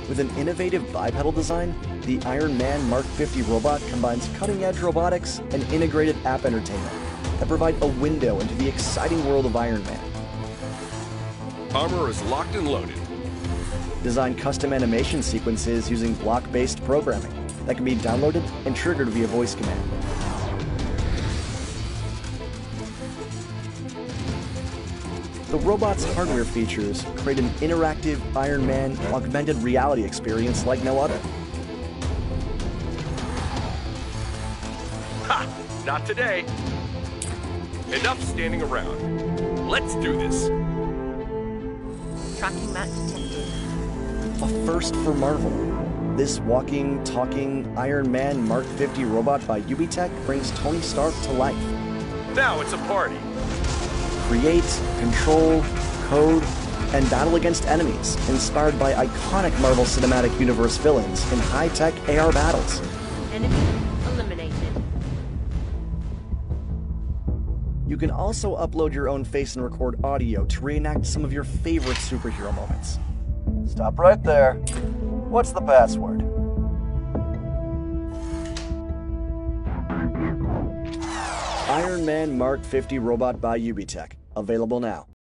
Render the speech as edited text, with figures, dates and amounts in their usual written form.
With an innovative bipedal design, the Ironman MK50 Robot combines cutting-edge robotics and integrated app entertainment that provide a window into the exciting world of Ironman. Armor is locked and loaded. Design custom animation sequences using block-based programming that can be downloaded and triggered via voice command. The robot's hardware features create an interactive Ironman augmented reality experience like no other. Ha! Not today. Enough standing around. Let's do this. Tracking match detected. A first for Marvel. This walking, talking Ironman MK50 Robot by UbiTech brings Tony Stark to life. Now it's a party. Create, control, code, and battle against enemies, inspired by iconic Marvel Cinematic Universe villains in high-tech AR battles. Enemy eliminated. You can also upload your own face and record audio to reenact some of your favorite superhero moments. Stop right there. What's the password? Ironman MK50 Robot by UbiTech. Available now.